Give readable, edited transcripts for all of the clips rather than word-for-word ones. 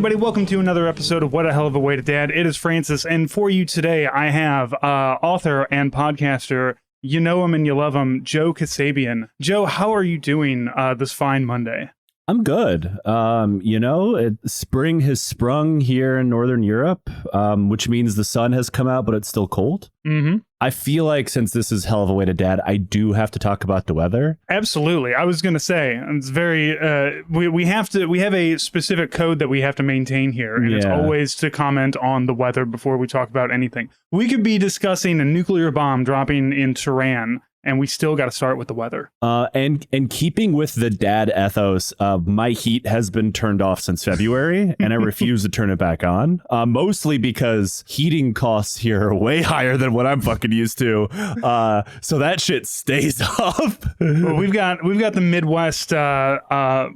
everybody, welcome to another episode of What a Hell of a Way to Dad. It is Francis, and for you today, I have author and podcaster, you know him and you love him, Joe Kassabian. Joe, how are you doing this fine Monday? I'm good. Spring has sprung here in Northern Europe, which means the sun has come out, but it's still cold. Mm-hmm. I feel like since this is Hell of a Way to Dad, I do have to talk about the weather. Absolutely. I was going to say, it's very, we have a specific code that we have to maintain here, and it's always to comment on the weather before we talk about anything. We could be discussing a nuclear bomb dropping in Tehran, and we still got to start with the weather. And keeping with the dad ethos, my heat has been turned off since February, and I refuse to turn it back on. Mostly because heating costs here are way higher than what I'm fucking used to. So that shit stays off. Well, we've got the Midwest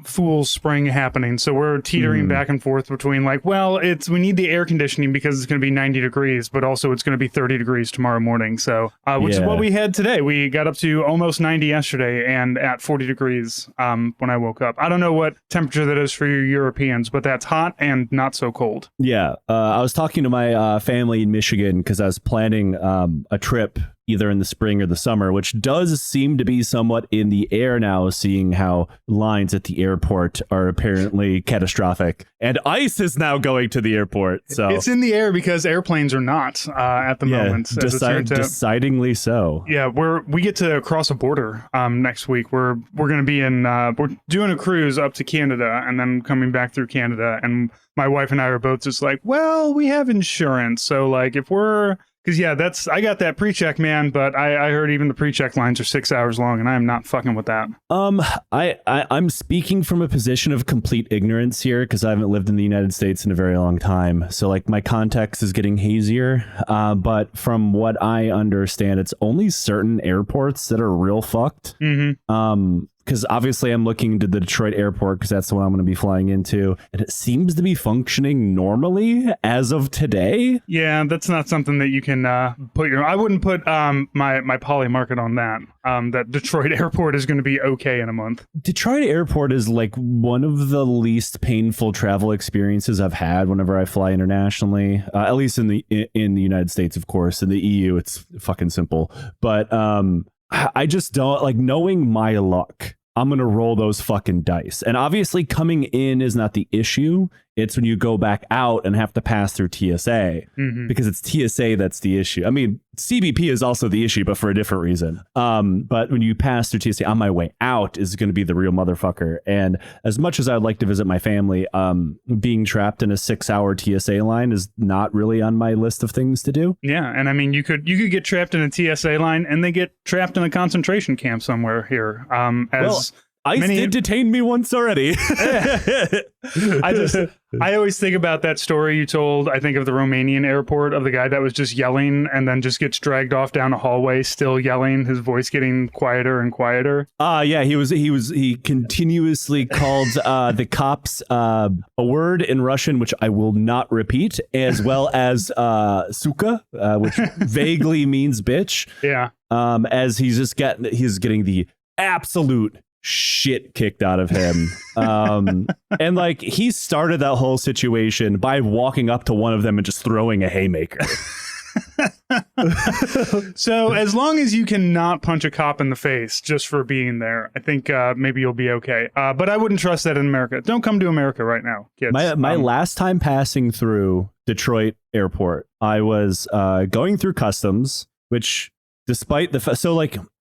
fool spring happening, so we're teetering back and forth between we need the air conditioning because it's going to be 90 degrees, but also it's going to be 30 degrees tomorrow morning. So which is what we had today. We got up to almost 90 yesterday and at 40 degrees when I woke up. I don't know what temperature that is for you Europeans, but that's hot and not so cold. Yeah. I was talking to my family in Michigan because I was planning a trip either in the spring or the summer, which does seem to be somewhat in the air now, seeing how lines at the airport are apparently catastrophic. And ICE is now going to the airport. So it's in the air because airplanes are not at the moment. Decidingly so. Yeah, we get to cross a border next week. We're going to be we're doing a cruise up to Canada and then coming back through Canada. And my wife and I are both just like, well, we have insurance. So if we're... Because, I got that pre-check, man, but I heard even the pre-check lines are 6 hours long, and I am not fucking with that. I'm speaking from a position of complete ignorance here, because I haven't lived in the United States in a very long time. So, my context is getting hazier. But from what I understand, it's only certain airports that are real fucked. Mm-hmm. Because obviously I'm looking to the Detroit airport because that's the one I'm going to be flying into. And it seems to be functioning normally as of today. Yeah, that's not something that you can put I wouldn't put my poly market on that. That Detroit airport is going to be okay in a month. Detroit airport is one of the least painful travel experiences I've had whenever I fly internationally. At least in the United States, of course. In the EU, it's fucking simple. But I just don't knowing my luck. I'm going to roll those fucking dice. And obviously coming in is not the issue. It's when you go back out and have to pass through TSA because it's TSA that's the issue. I mean, CBP is also the issue, but for a different reason. But when you pass through TSA on my way out is going to be the real motherfucker. And as much as I'd like to visit my family, being trapped in a 6-hour TSA line is not really on my list of things to do. Yeah. And I mean, you could get trapped in a TSA line and then get trapped in a concentration camp somewhere here. ICE did detain me once already. I always think about that story you told, I think of the Romanian airport, of the guy that was just yelling and then just gets dragged off down a hallway, still yelling, his voice getting quieter and quieter. Yeah, he continuously called the cops a word in Russian, which I will not repeat, as well as suka, which vaguely means bitch. Yeah. As he's getting the absolute shit kicked out of him. And he started that whole situation by walking up to one of them and just throwing a haymaker. So as long as you cannot punch a cop in the face just for being there, I think maybe you'll be okay. But I wouldn't trust that in America. Don't come to America right now, kids. My last time passing through Detroit airport, I was going through customs, which despite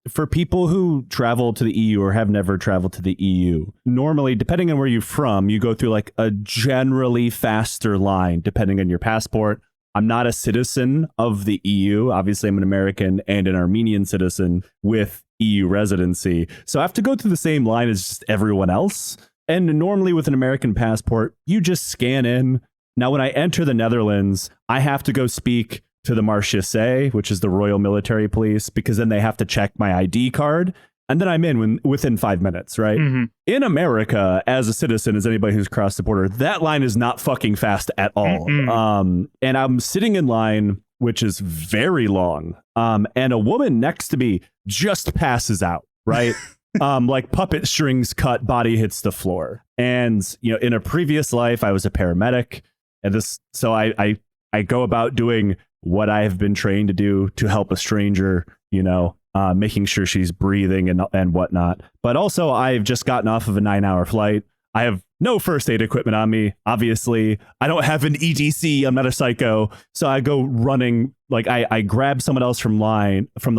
for people who travel to the EU or have never traveled to the EU, normally, depending on where you're from, you go through a generally faster line, depending on your passport. I'm not a citizen of the EU. Obviously, I'm an American and an Armenian citizen with EU residency. So I have to go through the same line as just everyone else. And normally with an American passport, you just scan in. Now, when I enter the Netherlands, I have to go speak to the Marechaussee, which is the Royal Military Police, because then they have to check my ID card. And then I'm in within 5 minutes, right? Mm-hmm. In America, as a citizen, as anybody who's crossed the border, that line is not fucking fast at all. Mm-hmm. And I'm sitting in line, which is very long. And a woman next to me just passes out, right? like puppet strings cut, body hits the floor. And, in a previous life, I was a paramedic. And so I go about doing what I have been trained to do to help a stranger, making sure she's breathing and whatnot. But also, I've just gotten off of a 9-hour flight. I have no first aid equipment on me. Obviously, I don't have an EDC. I'm not a psycho. So I go running. Like I grab someone else from the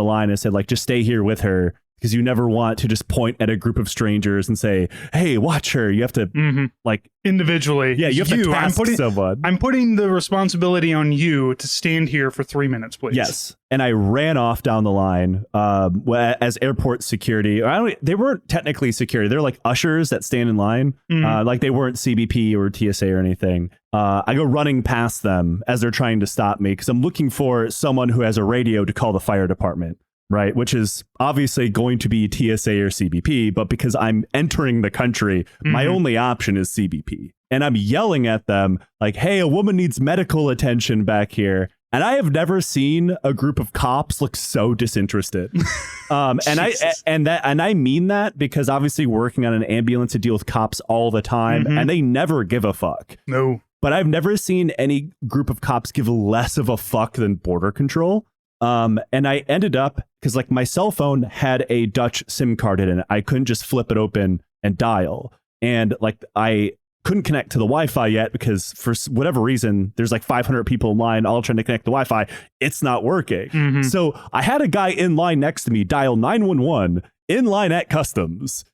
line and said, like, just stay here with her. Because you never want to just point at a group of strangers and say, hey, watch her. You have to like individually. Yeah, you have to task someone. I'm putting the responsibility on you to stand here for 3 minutes, please. Yes. And I ran off down the line as airport security. They weren't technically security. They're like ushers that stand in line. Like they weren't CBP or TSA or anything. I go running past them as they're trying to stop me because I'm looking for someone who has a radio to call the fire department. Right, which is obviously going to be TSA or CBP, but because I'm entering the country, my only option is CBP. And I'm yelling at them like, hey, a woman needs medical attention back here. And I have never seen a group of cops look so disinterested. And I mean that because obviously working on an ambulance to deal with cops all the time, and they never give a fuck. No. But I've never seen any group of cops give less of a fuck than Border Control. And I ended up because like my cell phone had a Dutch SIM card in it. I couldn't just flip it open and dial. And like I couldn't connect to the Wi-Fi yet because for whatever reason, there's like 500 people in line all trying to connect to Wi-Fi. It's not working. So I had a guy in line next to me dial 911 in line at customs,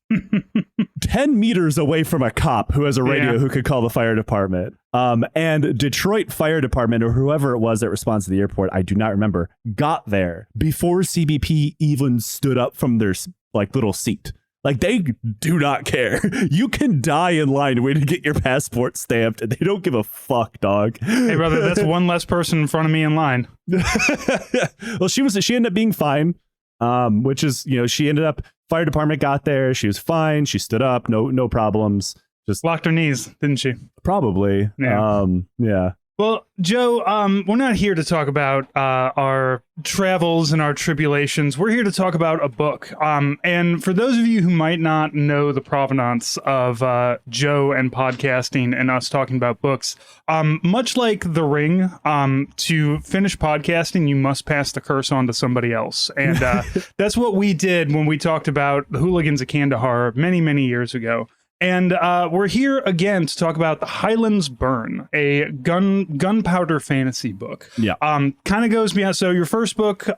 10 meters away from a cop who has a radio who could call the fire department. And Detroit Fire Department or whoever it was that responds to the airport, I do not remember, got there before CBP even stood up from their like little seat. Like they do not care. You can die in line waiting to get your passport stamped and they don't give a fuck, dog. Hey brother, that's one less person in front of me in line. Well, she ended up being fine. Which is, she ended up, fire department got there. She was fine. She stood up. No problems. Just locked her knees, didn't she? Probably. Yeah. Well, Joe, we're not here to talk about our travels and our tribulations. We're here to talk about a book. And for those of you who might not know the provenance of Joe and podcasting and us talking about books, much like The Ring, to finish podcasting, you must pass the curse on to somebody else. And that's what we did when we talked about the Hooligans of Kandahar many, many years ago. And we're here again to talk about the Highlands Burn, a gunpowder fantasy book. Yeah. Kind of goes beyond. So your first book,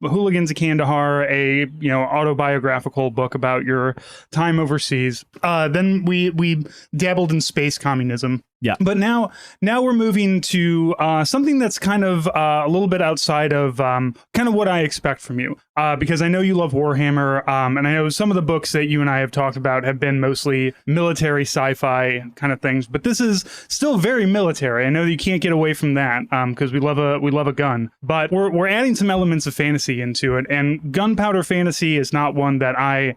Hooligans of Kandahar, a autobiographical book about your time overseas. Then we dabbled in space communism. Yeah. But now we're moving to something that's kind of a little bit outside of kind of what I expect from you. Because I know you love Warhammer, and I know some of the books that you and I have talked about have been mostly military sci-fi kind of things. But this is still very military. I know that you can't get away from that because we love a gun. But we're adding some elements of fantasy into it. And gunpowder fantasy is not one that I'm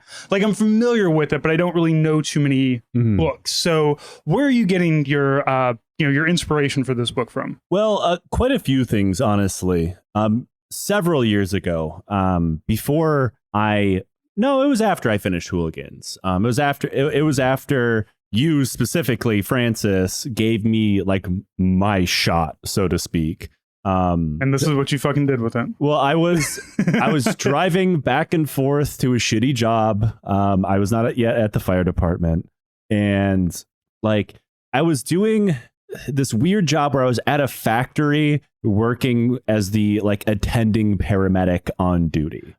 familiar with it, but I don't really know too many books. So where are you getting your inspiration for this book from? Well, quite a few things, honestly. Several years ago, it was after I finished Hooligans. It was after you specifically, Francis, gave me like my shot, so to speak. And this is what you fucking did with it. Well, I was driving back and forth to a shitty job. I was not yet at the fire department, and like I was doing this weird job where I was at a factory working as the like attending paramedic on duty,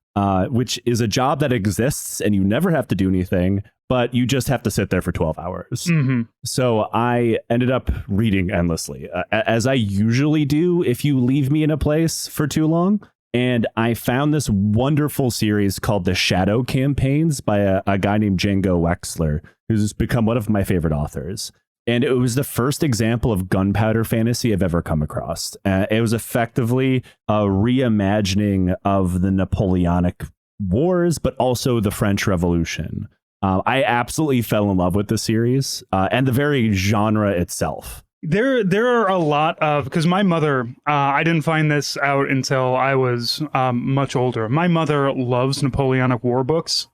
which is a job that exists and you never have to do anything, but you just have to sit there for 12 hours. So I ended up reading endlessly, as I usually do if you leave me in a place for too long. And I found this wonderful series called The Shadow Campaigns by a guy named Django Wexler, who's become one of my favorite authors. And it was the first example of gunpowder fantasy I've ever come across. It was effectively a reimagining of the Napoleonic Wars, but also the French Revolution. I absolutely fell in love with the series and the very genre itself. There are a lot of, because my mother, I didn't find this out until I was much older. My mother loves Napoleonic War books.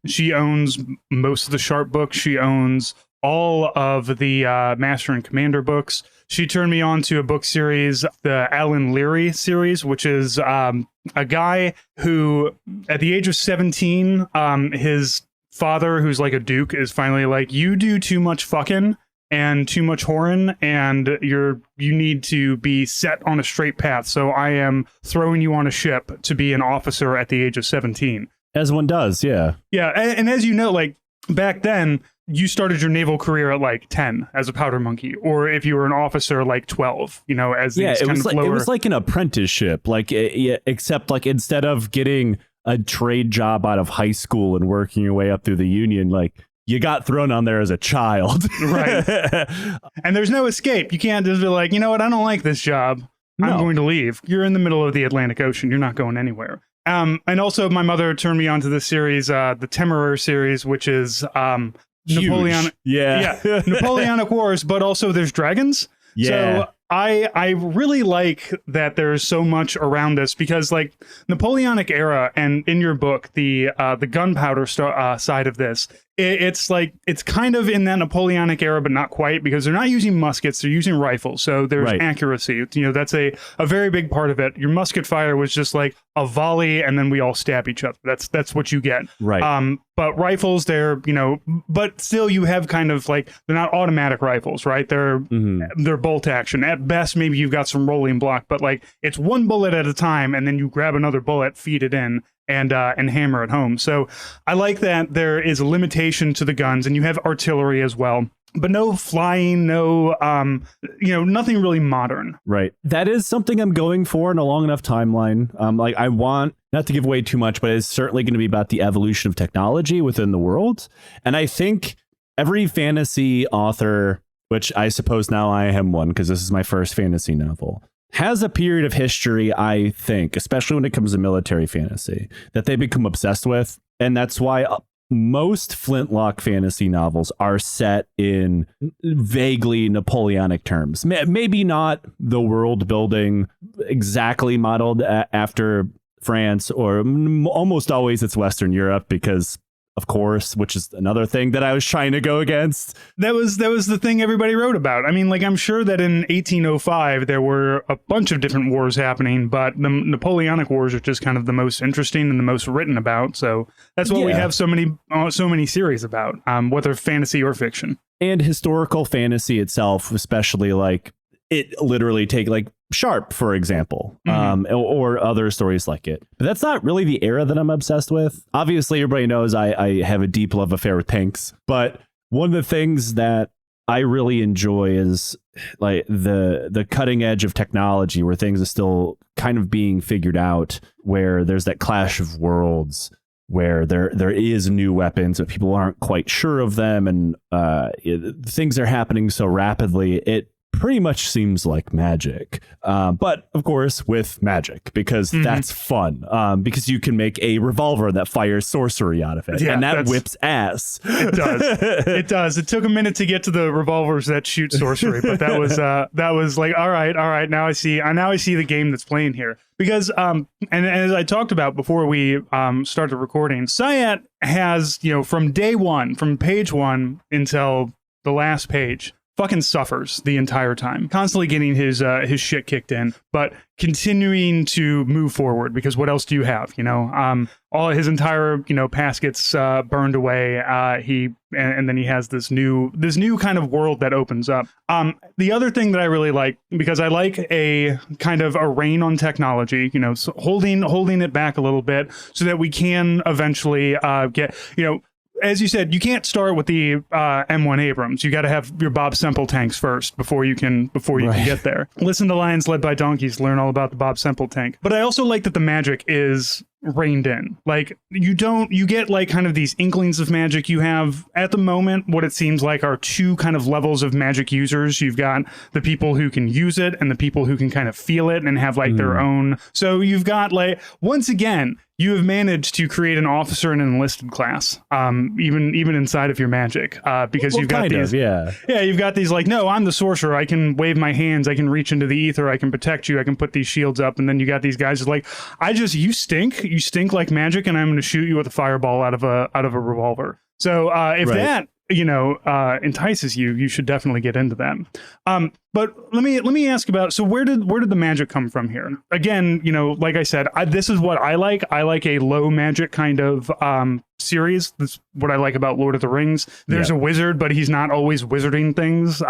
She owns most of the Sharp books. She owns all of the Master and Commander books. She turned me on to a book series, the Alan Leary series, which is a guy who, at the age of 17, his father, who's like a duke, is finally like, you do too much fucking and too much whoring, and you need to be set on a straight path. So I am throwing you on a ship to be an officer at the age of 17. As one does, yeah. Yeah, and as you know, like back then, you started your naval career at like 10 as a powder monkey, or if you were an officer, like 12. You know, as these it was like an apprenticeship, like except like instead of getting a trade job out of high school and working your way up through the Union, like you got thrown on there as a child. Right. And there's no escape. You can't just be like, you know what, I don't like this job. I'm going to leave. You're in the middle of the Atlantic Ocean. You're not going anywhere. And also my mother turned me on to this series, the Temeraire series, which is Napoleonic Wars, but also there's dragons. Yeah. So I really like that there's so much around this, because like Napoleonic era, and in your book, the gunpowder side of this, it's like it's kind of in that Napoleonic era, but not quite, because they're not using muskets, they're using rifles. So there's accuracy. You know, that's a very big part of it. Your musket fire was just like a volley, and then we all stab each other. That's what you get. Right. But rifles, they're, you know, but still you have kind of like, they're not automatic rifles, right? They're bolt action. At best, maybe you've got some rolling block, but like it's one bullet at a time, and then you grab another bullet, feed it in, and hammer it home. So I like that there is a limitation to the guns, and you have artillery as well, but no flying, no, nothing really modern. Right. That is something I'm going for in a long enough timeline. Like I want, not to give away too much, but it's certainly going to be about the evolution of technology within the world. And I think every fantasy author, which I suppose now I am one because this is my first fantasy novel, has a period of history, I think, especially when it comes to military fantasy, that they become obsessed with. And that's why most flintlock fantasy novels are set in vaguely Napoleonic terms. Maybe not the world building exactly modeled after France, or almost always it's Western Europe, because of course, which is another thing that I was trying to go against. That was the thing everybody wrote about. I mean, like, I'm sure that in 1805 there were a bunch of different wars happening, but the Napoleonic Wars are just kind of the most interesting and the most written about. So that's what we have so many series about, whether fantasy or fiction. And historical fantasy itself, especially like it literally take like Sharp, for example, or other stories like it. But that's not really the era that I'm obsessed with. Obviously, everybody knows I have a deep love affair with tanks. But one of the things that I really enjoy is like the cutting edge of technology, where things are still kind of being figured out, where there's that clash of worlds, where there is new weapons, but people aren't quite sure of them, and things are happening so rapidly. It pretty much seems like magic, but of course with magic, because that's fun, because you can make a revolver that fires sorcery out of it, and that whips ass. It does. It took a minute to get to the revolvers that shoot sorcery, but that was like, all right, now I see the game that's playing here. Because and as I talked about before we started recording, Sayat has, from day one, from page one until the last page, fucking suffers the entire time, constantly getting his shit kicked in, but continuing to move forward, because what else do you have? All his entire past gets burned away. And then he has this new kind of world that opens up. The other thing that I really like, because I like a kind of a rein on technology, so holding it back a little bit so that we can eventually get, as you said, you can't start with the M1 Abrams. You got to have your Bob Semple tanks first before you can get there. Listen to Lions Led by Donkeys, learn all about the Bob Semple tank. But I also like that the magic is reined in. Like, you get like kind of these inklings of magic. You have at the moment what it seems like are two kind of levels of magic users. You've got the people who can use it and the people who can kind of feel it and have like their own. So you've got like, once again, you have managed to create an officer and an enlisted class, even inside of your magic, because you've got these, you've got these like, no, I'm the sorcerer. I can wave my hands. I can reach into the ether. I can protect you. I can put these shields up. And then you got these guys who's like, you stink like magic, and I'm going to shoot you with a fireball out of a revolver. So if that entices you, you should definitely get into that. But let me ask about, so where did the magic come from here? Again, like I said, this is what I like. I like a low magic kind of series. That's what I like about Lord of the Rings. There's a wizard, but he's not always wizarding things.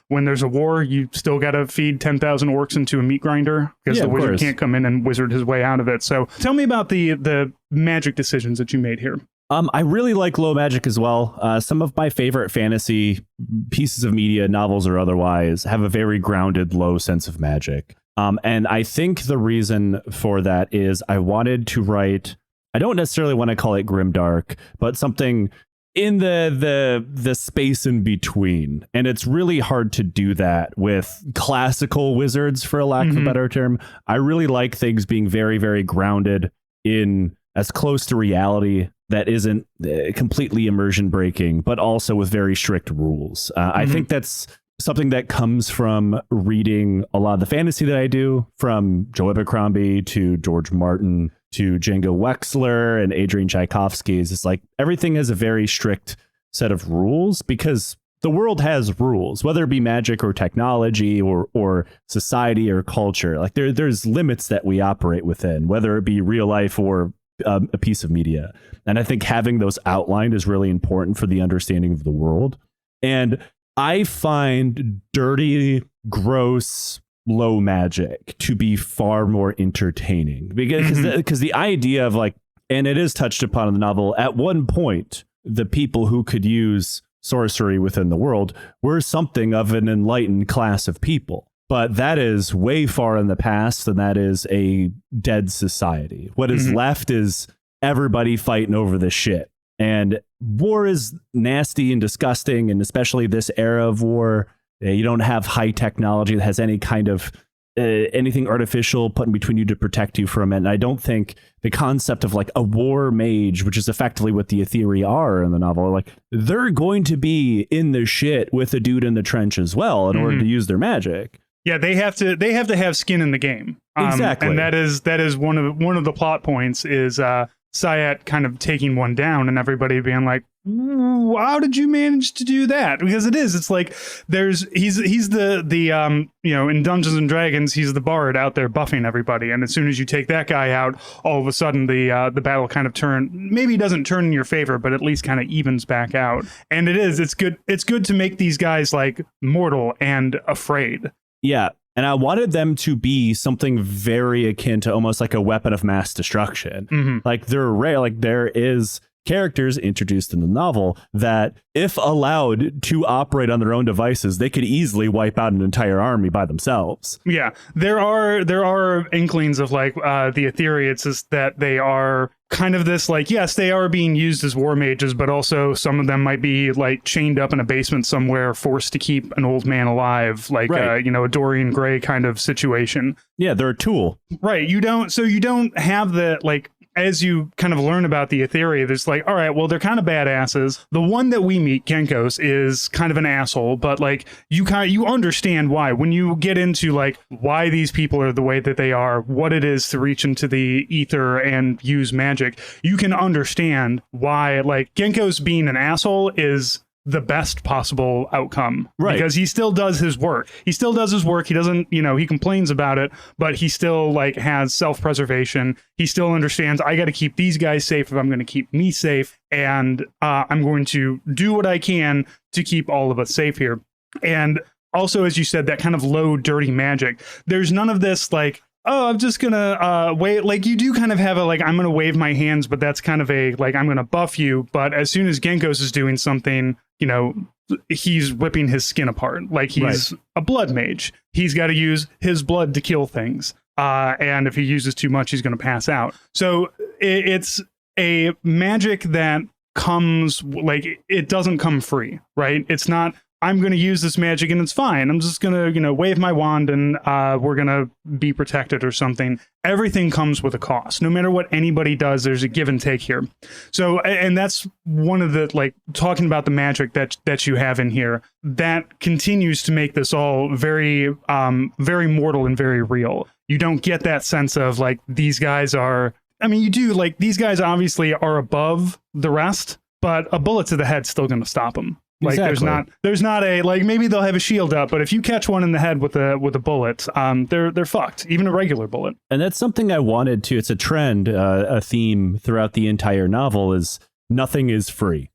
When there's a war, you still got to feed 10,000 orcs into a meat grinder because the wizard can't come in and wizard his way out of it. So tell me about the magic decisions that you made here. I really like low magic as well. Some of my favorite fantasy pieces of media, novels or otherwise, have a very grounded, low sense of magic. And I think the reason for that is I wanted to write, I don't necessarily want to call it grimdark, but something in the space in between. And it's really hard to do that with classical wizards, for a lack of a better term. I really like things being very, very grounded in as close to reality that isn't completely immersion breaking, but also with very strict rules. I think that's something that comes from reading a lot of the fantasy that I do, from Joe Abercrombie to George Martin to Django Wexler and Adrian Tchaikovsky's. It's like everything has a very strict set of rules because the world has rules, whether it be magic or technology or society or culture. Like there's limits that we operate within, whether it be real life or a piece of media. And I think having those outlined is really important for the understanding of the world. And I find dirty, gross, low magic to be far more entertaining because the idea of like, and it is touched upon in the novel, at one point, the people who could use sorcery within the world were something of an enlightened class of people. But that is way far in the past, and that is a dead society. What is left is everybody fighting over this shit. And war is nasty and disgusting, and especially this era of war, you don't have high technology that has any kind of anything artificial put in between you to protect you from it. And I don't think the concept of like a war mage, which is effectively what the Aetheri are in the novel, like they're going to be in the shit with a dude in the trench as well in order to use their magic. Yeah, they have to have skin in the game. Exactly. And that is one of the plot points is Sayat kind of taking one down and everybody being like, how did you manage to do that? Because it's like he's the in Dungeons and Dragons, he's the bard out there buffing everybody, and as soon as you take that guy out, all of a sudden the battle kind of maybe doesn't turn in your favor, but at least kind of evens back out. And it's good to make these guys like mortal and afraid. Yeah. And I wanted them to be something very akin to almost like a weapon of mass destruction. Like they're rare, like there is characters introduced in the novel that, if allowed to operate on their own devices, they could easily wipe out an entire army by themselves. Yeah, there are inklings of like the Aetheri. It's just that they are kind of this like, yes, they are being used as war mages, but also some of them might be like chained up in a basement somewhere, forced to keep an old man alive, like a Dorian Gray kind of situation. Yeah, they're a tool. Right. You don't have the like. As you kind of learn about the Aetheri, there's like, all right, well, they're kind of badasses. The one that we meet, Genkos, is kind of an asshole, but like you understand why. When you get into like why these people are the way that they are, what it is to reach into the ether and use magic, you can understand why like Genkos being an asshole is the best possible outcome, right? Because he still does his work. He doesn't, he complains about it, but he still like has self-preservation. He still understands I got to keep these guys safe if I'm going to keep me safe. And I'm going to do what I can to keep all of us safe here. And also, as you said, that kind of low, dirty magic. There's none of this like, oh, I'm just gonna wait. Like you do kind of have a like, I'm gonna wave my hands, but that's kind of a like, I'm gonna buff you. But as soon as Genkos is doing something, he's ripping his skin apart. Like he's a blood mage. He's got to use his blood to kill things. And if he uses too much, he's gonna pass out. So it's a magic that comes like, it doesn't come free, right? It's not, I'm going to use this magic and it's fine. I'm just going to, wave my wand and we're going to be protected or something. Everything comes with a cost. No matter what anybody does, there's a give and take here. So, and that's one of the, like, talking about the magic that you have in here, that continues to make this all very, very mortal and very real. You don't get that sense of like, these guys are, I mean, you do, like, these guys obviously are above the rest, but a bullet to the head's still going to stop them. Like, exactly. there's not a, like, maybe they'll have a shield up, but if you catch one in the head with a bullet, they're fucked, even a regular bullet. And that's something I wanted to, it's a trend, a theme throughout the entire novel is nothing is free.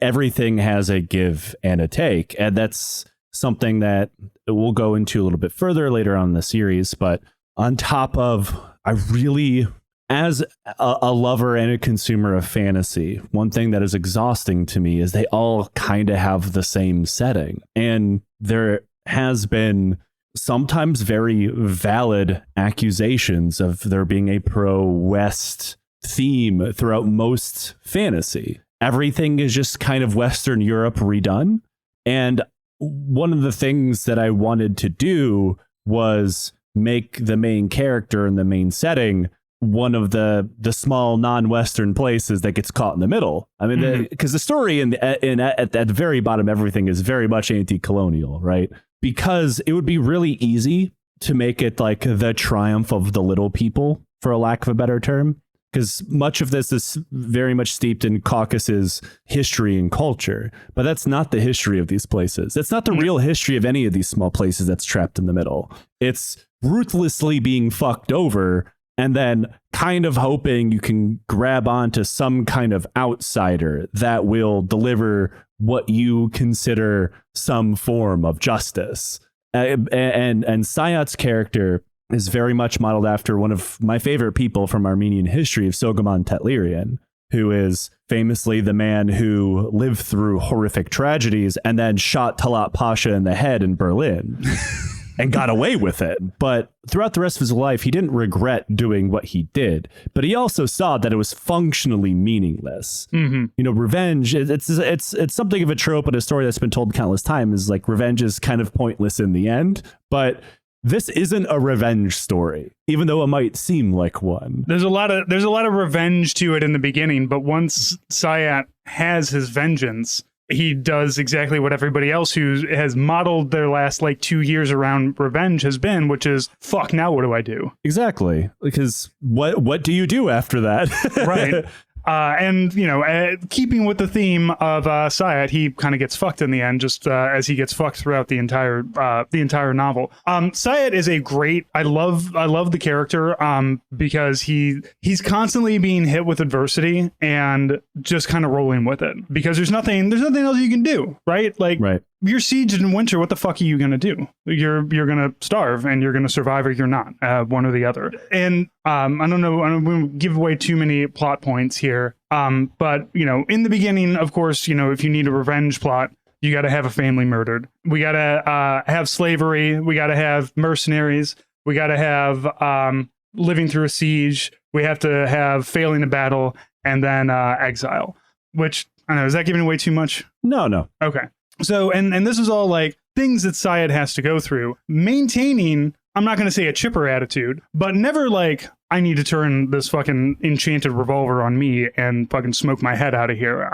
Everything has a give and a take. And that's something that we'll go into a little bit further later on in the series. But on top of, I really, as a lover and a consumer of fantasy, one thing that is exhausting to me is they all kind of have the same setting. And there has been sometimes very valid accusations of there being a pro-West theme throughout most fantasy. Everything is just kind of Western Europe redone. And one of the things that I wanted to do was make the main character in the main setting one of the small non-Western places that gets caught in the middle. I mean, because the story at the very bottom, everything is very much anti-colonial, right? Because it would be really easy to make it like the triumph of the little people, for a lack of a better term, because much of this is very much steeped in Caucasus history and culture. But that's not the history of these places. That's not the real history of any of these small places that's trapped in the middle. It's ruthlessly being fucked over and then kind of hoping you can grab onto some kind of outsider that will deliver what you consider some form of justice. And Sayat's character is very much modeled after one of my favorite people from Armenian history, of Soghomon Tetlerian, who is famously the man who lived through horrific tragedies and then shot Talat Pasha in the head in Berlin. And got away with it. But throughout the rest of his life, he didn't regret doing what he did. But he also saw that it was functionally meaningless. Revenge, it's something of a trope in a story that's been told countless times, is like revenge is kind of pointless in the end. But this isn't a revenge story, even though it might seem like one. There's a lot of revenge to it in the beginning, but once Sayat has his vengeance, he does exactly what everybody else who has modeled their last like 2 years around revenge has been, which is, fuck, now what do I do? Exactly. Because what do you do after that? Right. And, keeping with the theme of Sayat, he kind of gets fucked in the end, just as he gets fucked throughout the entire novel. Sayat is a great. I love the character because he's constantly being hit with adversity and just kind of rolling with it, because there's nothing else you can do, right? Like, right. You're sieged in winter. What the fuck are you going to do? You're going to starve, and you're going to survive, or you're not, one or the other. And I don't know. I don't want to give away too many plot points here. But in the beginning, of course, if you need a revenge plot, you got to have a family murdered. We got to have slavery. We got to have mercenaries. We got to have living through a siege. We have to have failing a battle, and then exile. Which, I don't know, is that giving away too much? No. Okay. So, and this is all like things that Sayat has to go through, maintaining, I'm not going to say a chipper attitude, but never like, I need to turn this fucking enchanted revolver on me and fucking smoke my head out of here.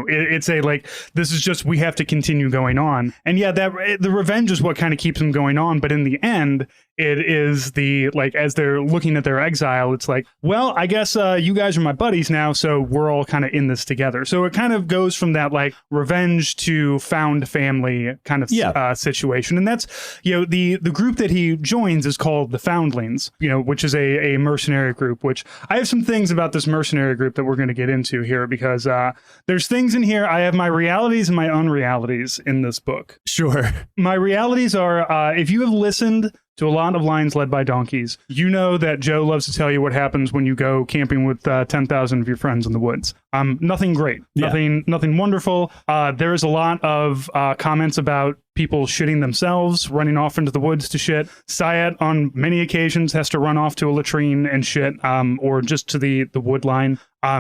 It's a like, this is just, we have to continue going on. And yeah, the revenge is what kind of keeps them going on. But in the end, it is the, like, as they're looking at their exile, it's like, well, I guess you guys are my buddies now, so we're all kind of in this together. So it kind of goes from that like revenge to found family kind of situation. And that's, the group that he joins is called the Foundlings, which is a mercenary group, which I have some things about this mercenary group that we're going to get into here, because there's things in here. I have my realities and my unrealities in this book. Sure. My realities are, if you have listened to a lot of Lions Led by Donkeys, you know that Joe loves to tell you what happens when you go camping with 10,000 of your friends in the woods. Nothing great, nothing wonderful. There is a lot of comments about people shitting themselves, running off into the woods to shit. Sayat, on many occasions, has to run off to a latrine and shit, or just to the wood line.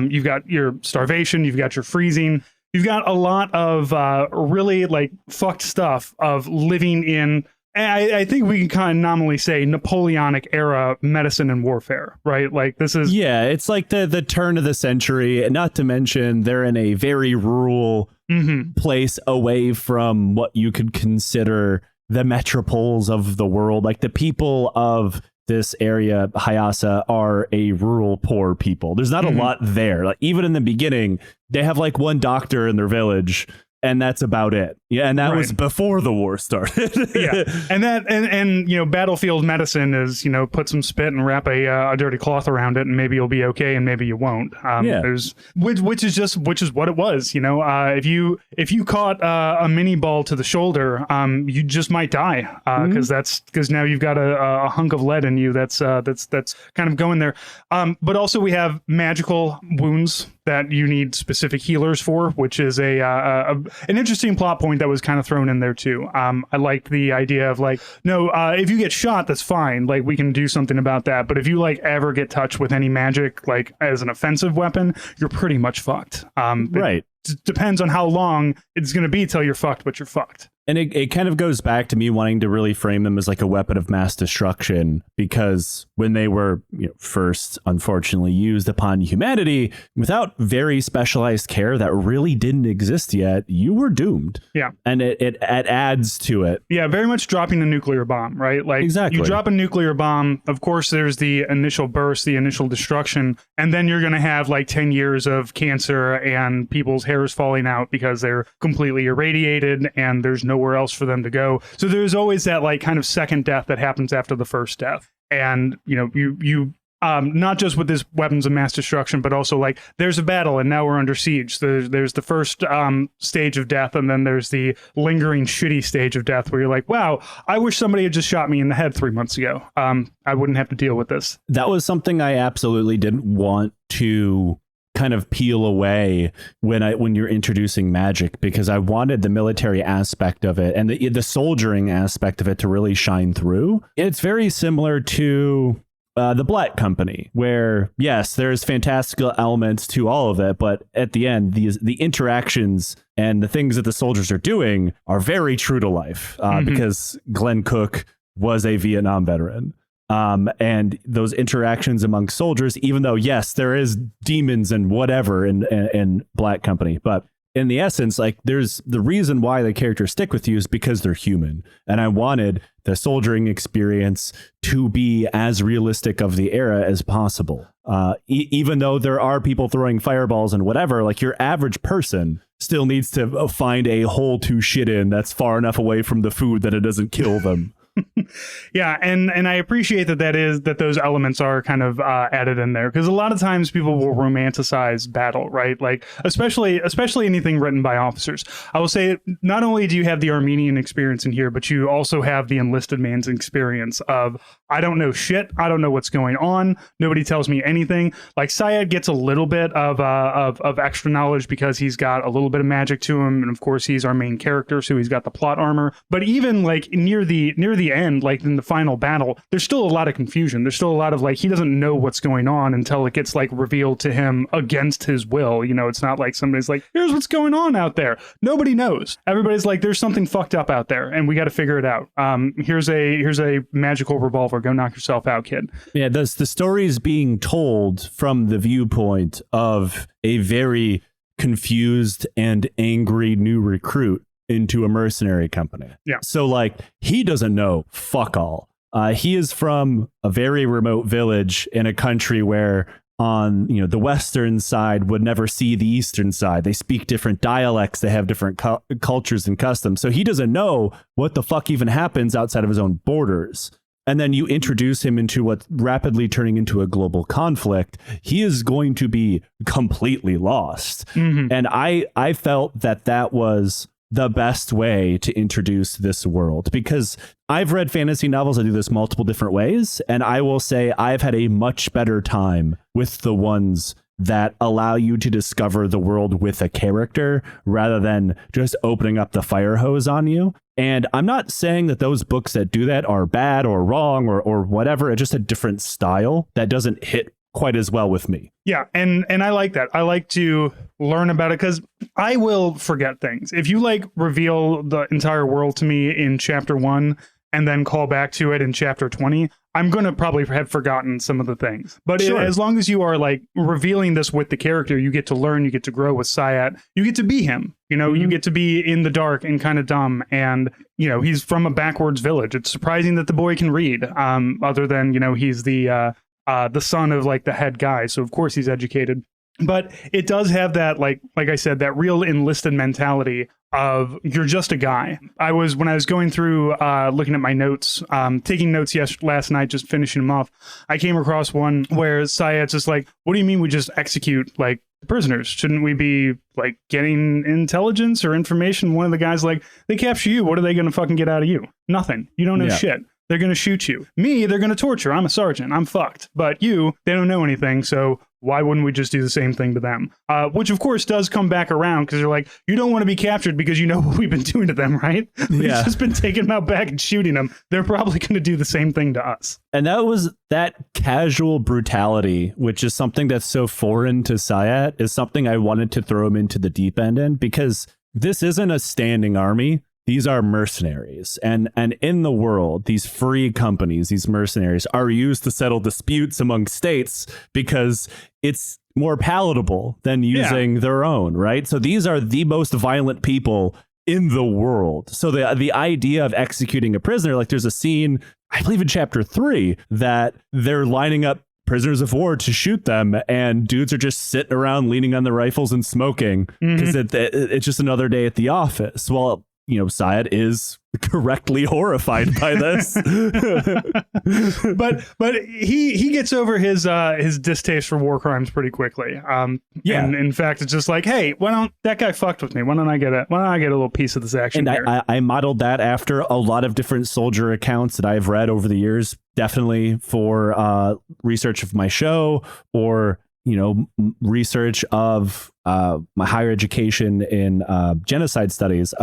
You've got your starvation, you've got your freezing. You've got a lot of really like fucked stuff of living in. I think we can kind of nominally say Napoleonic era medicine and warfare, right? Like this is it's like the turn of the century. Not to mention they're in a very rural place away from what you could consider the metropoles of the world. Like the people of this area, Hyasa, are a rural poor people. There's not a lot there. Like even in the beginning, they have like one doctor in their village. And that's about it. Yeah, and that was before the war started. Yeah, and you know, battlefield medicine is, you know, put some spit and wrap a dirty cloth around it, and maybe you'll be okay, and maybe you won't. There's which is what it was. You know, if you caught a mini ball to the shoulder, you just might die because now you've got a hunk of lead in you that's kind of going there. But also we have magical wounds that you need specific healers for, which is an interesting plot point that was kind of thrown in there too. I liked the idea of like, no, if you get shot, that's fine. Like we can do something about that. But if you like ever get touched with any magic, like as an offensive weapon, you're pretty much fucked. Right. It depends on how long it's going to be till you're fucked, but you're fucked. And it kind of goes back to me wanting to really frame them as like a weapon of mass destruction, because when they were first, unfortunately, used upon humanity without very specialized care that really didn't exist yet, you were doomed. Yeah. And it adds to it. Yeah, very much dropping a nuclear bomb, right? Like exactly. You drop a nuclear bomb, of course, there's the initial burst, the initial destruction, and then you're going to have like 10 years of cancer and people's hairs falling out because they're completely irradiated and there's nowhere else for them to go. So there's always that like kind of second death that happens after the first death. And you not just with this weapons of mass destruction, but also like there's a battle and now we're under siege. There's the first stage of death, and then there's the lingering shitty stage of death where you're like, wow, I wish somebody had just shot me in the head 3 months ago. I wouldn't have to deal with this. That was something I absolutely didn't want to kind of peel away when you're introducing magic, because I wanted the military aspect of it and the soldiering aspect of it to really shine through. It's very similar to the Black Company, where yes, there's fantastical elements to all of it, but at the end, the interactions and the things that the soldiers are doing are very true to life, because Glenn Cook was a Vietnam veteran. And those interactions among soldiers, even though, yes, there is demons and whatever in Black Company, but in the essence, like there's the reason why the characters stick with you is because they're human. And I wanted the soldiering experience to be as realistic of the era as possible. Even though there are people throwing fireballs and whatever, like your average person still needs to find a hole to shit in that's far enough away from the food that it doesn't kill them. Yeah, and I appreciate that those elements are kind of added in there, because a lot of times people will romanticize battle, right? Like especially anything written by officers. I will say not only do you have the Armenian experience in here, but you also have the enlisted man's experience of I don't know shit, I don't know what's going on, nobody tells me anything. Like Syed gets a little bit of extra knowledge because he's got a little bit of magic to him, and of course he's our main character, so he's got the plot armor. But even like near the end, like in the final battle, there's still a lot of confusion. There's still a lot of like he doesn't know what's going on until it gets like revealed to him against his will. It's not like somebody's like, here's what's going on out there. Nobody knows. Everybody's like, there's something fucked up out there and we got to figure it out. Here's a magical revolver. Go knock yourself out, kid. Yeah, the story is being told from the viewpoint of a very confused and angry new recruit into a mercenary company. Yeah. So like he doesn't know fuck all. He is from a very remote village in a country where on the western side would never see the eastern side. They speak different dialects. They have different cultures and customs. So he doesn't know what the fuck even happens outside of his own borders. And then you introduce him into what's rapidly turning into a global conflict. He is going to be completely lost. And I felt that was the best way to introduce this world, because I've read fantasy novels that do this multiple different ways, and I will say I've had a much better time with the ones that allow you to discover the world with a character rather than just opening up the fire hose on you. And I'm not saying that those books that do that are bad or wrong or whatever. It's just a different style that doesn't hit quite as well with me. Yeah, and I like that. I like to learn about it because I will forget things. If you like reveal the entire world to me in chapter 1 and then call back to it in chapter 20, I'm going to probably have forgotten some of the things. But as long as you are like revealing this with the character, you get to learn, you get to grow with Sayat, you get to be him. You know, you get to be in the dark and kind of dumb. And, you know, he's from a backwards village. It's surprising that the boy can read, other than, you know, he's the son of like the head guy. So, of course, he's educated. But it does have that, like I said, that real enlisted mentality of you're just a guy. When I was going through looking at my notes, taking notes last night, just finishing them off, I came across one where Sayat's just like, what do you mean we just execute like prisoners? Shouldn't we be like getting intelligence or information? One of the guys like, they capture you. What are they going to fucking get out of you? Nothing. You don't know shit. They're going to shoot you. Me, they're going to torture. I'm a sergeant. I'm fucked. But you, they don't know anything. So why wouldn't we just do the same thing to them? Which, of course, does come back around because they're like, you don't want to be captured because you know what we've been doing to them, right? We've just been taking them out back and shooting them. They're probably going to do the same thing to us. And that casual brutality, which is something that's so foreign to Sayat, is something I wanted to throw him into the deep end in, because this isn't a standing army. These are mercenaries, and in the world, these free companies, these mercenaries are used to settle disputes among states because it's more palatable than using their own, right? So these are the most violent people in the world. So the idea of executing a prisoner, like there's a scene, I believe in chapter 3, that they're lining up prisoners of war to shoot them, and dudes are just sitting around leaning on their rifles and smoking because it's just another day at the office. Well, you know, Sayat is correctly horrified by this. but he gets over his distaste for war crimes pretty quickly. And in fact, it's just like, hey, that guy fucked with me? Why don't I get a little piece of this action? And here? I modeled that after a lot of different soldier accounts that I've read over the years, definitely for research of my show, or research of my higher education in genocide studies.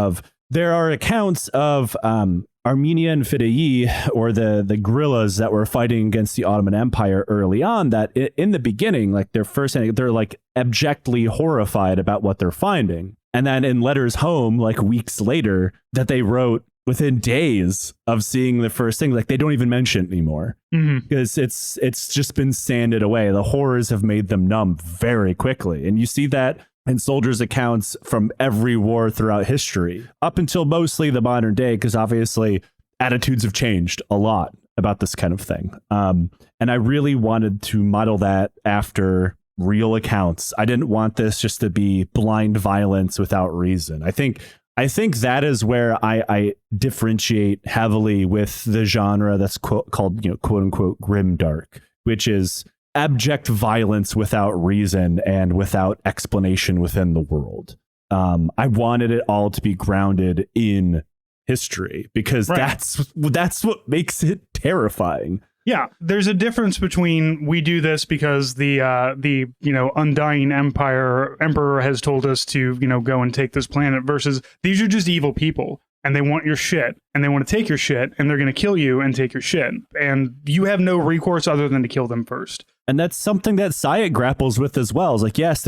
There are accounts of Armenia and Fidei, or the guerrillas that were fighting against the Ottoman Empire early on, that in the beginning, like they're like abjectly horrified about what they're finding. And then in letters home, like weeks later, that they wrote within days of seeing the first thing, like they don't even mention it anymore, because it's just been sanded away. The horrors have made them numb very quickly. And you see that in soldiers' accounts from every war throughout history, up until mostly the modern day, because obviously attitudes have changed a lot about this kind of thing. And I really wanted to model that after real accounts. I didn't want this just to be blind violence without reason. I think that is where I differentiate heavily with the genre that's called, quote unquote, grimdark, which is abject violence without reason and without explanation within the world. I wanted it all to be grounded in history, because that's what makes it terrifying. Yeah, there's a difference between we do this because the undying emperor has told us to go and take this planet, versus these are just evil people and they want your shit and they want to take your shit and they're going to kill you and take your shit, and you have no recourse other than to kill them first. And that's something that Sayat grapples with as well. It's like, yes,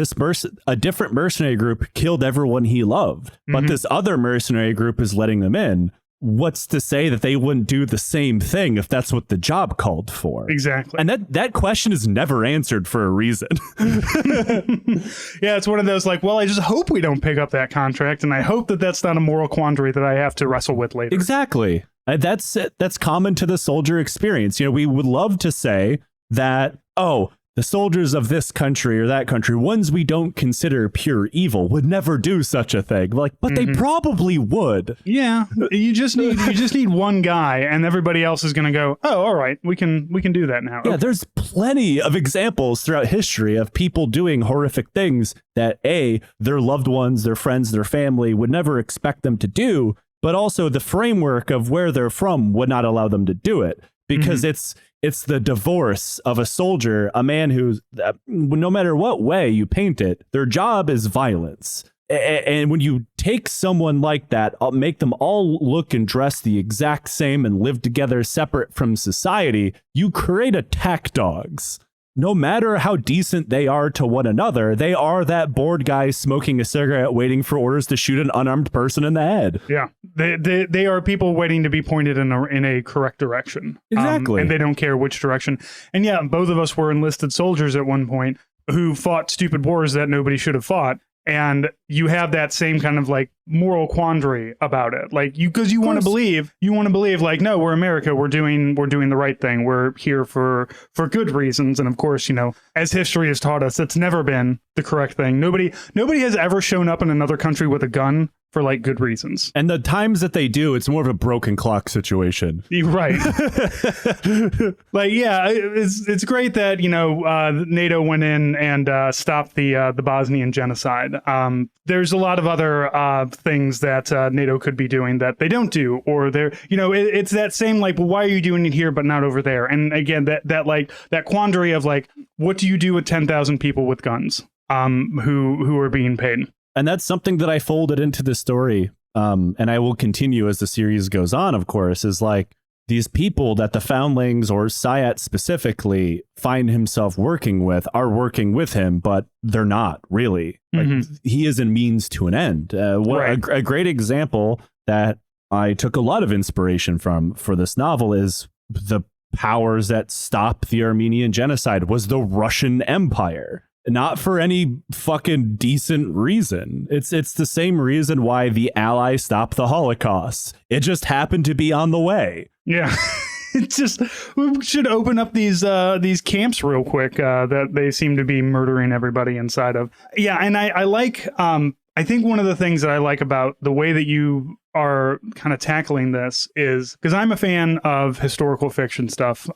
a different mercenary group killed everyone he loved, but this other mercenary group is letting them in. What's to say that they wouldn't do the same thing if that's what the job called for? Exactly. And that question is never answered for a reason. Yeah, it's one of those like, well, I just hope we don't pick up that contract, and I hope that that's not a moral quandary that I have to wrestle with later. Exactly. That's common to the soldier experience. We would love to say that, oh, the soldiers of this country or that country, ones we don't consider pure evil, would never do such a thing. Like, but they probably would. Yeah, you just need one guy, and everybody else is going to go, oh, all right, we can do that now. Yeah, there's plenty of examples throughout history of people doing horrific things that their loved ones, their friends, their family would never expect them to do, but also the framework of where they're from would not allow them to do it, because it's the divorce of a soldier, a man who's, no matter what way you paint it, their job is violence. And when you take someone like that, make them all look and dress the exact same and live together separate from society, you create attack dogs. no matter how decent they are to one another, they are that bored guy smoking a cigarette waiting for orders to shoot an unarmed person in the head. Yeah, they are people waiting to be pointed in a correct direction. Exactly. And they don't care which direction. And yeah, both of us were enlisted soldiers at one point who fought stupid wars that nobody should have fought. And you have that same kind of like moral quandary about it, like because you want to believe like, no, we're America, we're doing the right thing, we're here for good reasons, and of course, as history has taught us, it's never been the correct thing. Nobody has ever shown up in another country with a gun for like good reasons. And the times that they do, it's more of a broken clock situation. Right. Like, yeah, it's great that, NATO went in and stopped the Bosnian genocide. There's a lot of other things that NATO could be doing that they don't do, or they're, it's that same like, well, why are you doing it here but not over there? And again, that quandary of like, what do you do with 10,000 people with guns who are being paid? And that's something that I folded into the story, and I will continue as the series goes on, of course, is like these people that the Foundlings, or Syat specifically, find himself working with are working with him, but they're not really. Like, he is a means to an end. Right. A great example that I took a lot of inspiration from for this novel is the powers that stopped the Armenian genocide was the Russian Empire. Not for any fucking decent reason. It's the same reason why the Allies stopped the Holocaust. It just happened to be on the way. Yeah. It's just, we should open up these camps real quick that they seem to be murdering everybody inside of. Yeah, and I like, I think one of the things that I like about the way that you are kind of tackling this is because I'm a fan of historical fiction stuff,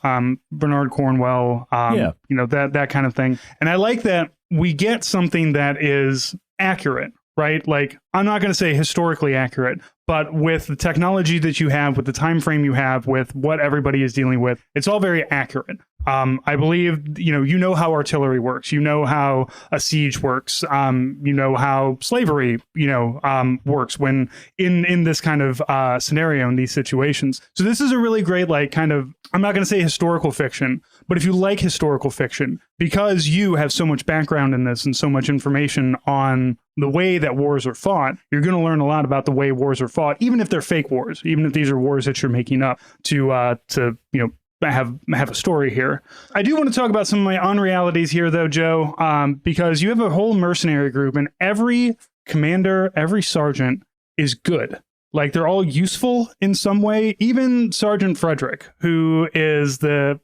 Bernard Cornwell, that kind of thing. And I like that we get something that is accurate, right? Like, I'm not going to say historically accurate, but with the technology that you have, with the time frame you have, with what everybody is dealing with, it's all very accurate. I believe, you know how artillery works, how a siege works, how slavery, works when in this kind of scenario, in these situations. So this is a really great, like, kind of, I'm not going to say historical fiction, but if you like historical fiction, because you have so much background in this and so much information on the way that wars are fought, you're going to learn a lot about the way wars are fought, even if they're fake wars, even if these are wars that you're making up to have a story here. I do want to talk about some of my unrealities here, though, Joe, because you have a whole mercenary group, and every commander, every sergeant is good. Like, they're all useful in some way. Even Sergeant Frederick, who is the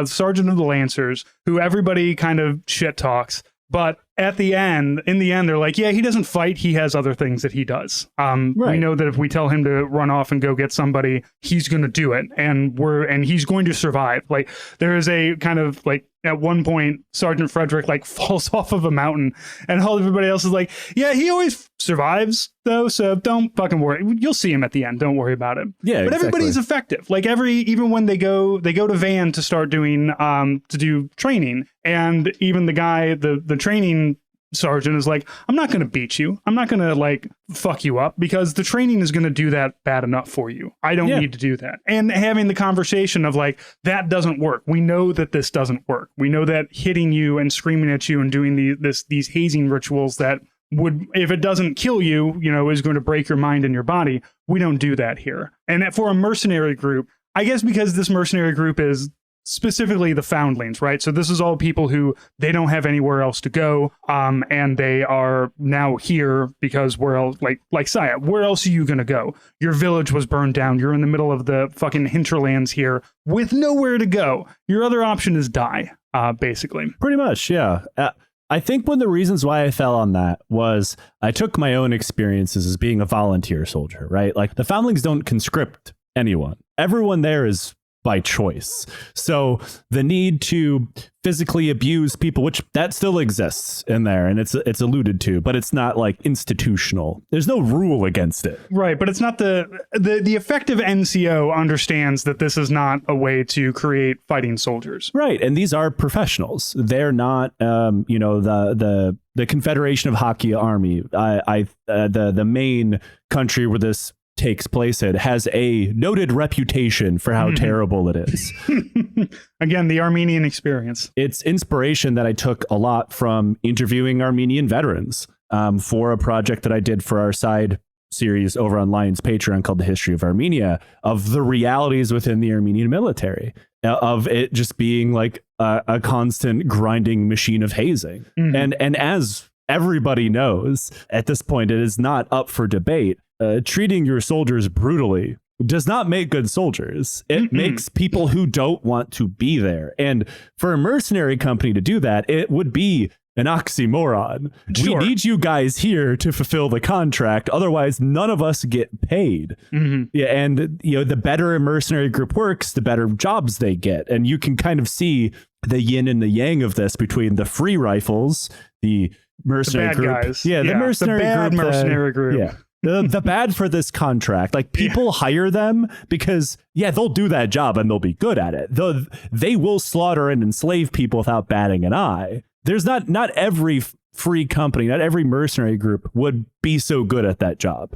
sergeant of the Lancers, who everybody kind of shit talks. But in the end, they're like, yeah, he doesn't fight. He has other things that he does. Right. We know that if we tell him to run off and go get somebody, he's going to do it. And he's going to survive. Like, there is a kind of like, at one point, Sergeant Frederick like falls off of a mountain, and all everybody else is like, yeah, he always survives though, so don't fucking worry. You'll see him at the end. Don't worry about it. Yeah, but everybody's effective. Like, even when they go to Van to start doing to do training, and even the guy, the training sergeant is like, I'm not going to beat you. I'm not going to like fuck you up, because the training is going to do that bad enough for you. I don't need to do that. And having the conversation of like, that doesn't work. We know that this doesn't work. We know that hitting you and screaming at you and doing these hazing rituals that would, if it doesn't kill you, is going to break your mind and your body. We don't do that here. And for a mercenary group, I guess because this mercenary group is specifically the Foundlings, right? So this is all people who they don't have anywhere else to go, and they are now here because where else, like Syat, where else are you going to go? Your village was burned down. You're in the middle of the fucking hinterlands here with nowhere to go. Your other option is die, basically. Pretty much, yeah. I think one of the reasons why I fell on that was I took my own experiences as being a volunteer soldier, right? Like, the Foundlings don't conscript anyone. Everyone there is by choice. So the need to physically abuse people, which that still exists in there, and it's alluded to, but it's not like institutional. There's no rule against it. Right, but it's not the effective NCO understands that this is not a way to create fighting soldiers. Right, and these are professionals. They're not the Confederation of Hockey Army. The main country where this takes place in has a noted reputation for how terrible it is. Again, the Armenian experience. It's inspiration that I took a lot from interviewing Armenian veterans for a project that I did for our side series over on Lion's Patreon called The History of Armenia, of the realities within the Armenian military, of it just being like a constant grinding machine of hazing. And as everybody knows, at this point, it is not up for debate. Treating your soldiers brutally does not make good soldiers. It makes people who don't want to be there. And for a mercenary company to do that, it would be an oxymoron. Sure. We need you guys here to fulfill the contract. Otherwise, none of us get paid. Yeah, and the better a mercenary group works, the better jobs they get. And you can kind of see the yin and the yang of this between the free rifles, the mercenary the bad group. guys. Yeah, the mercenary the bad group. Mercenary group. Yeah. The bad for this contract, like people hire them because they'll do that job and they'll be good at it. They will slaughter and enslave people without batting an eye. There's not every free company, not every mercenary group would be so good at that job.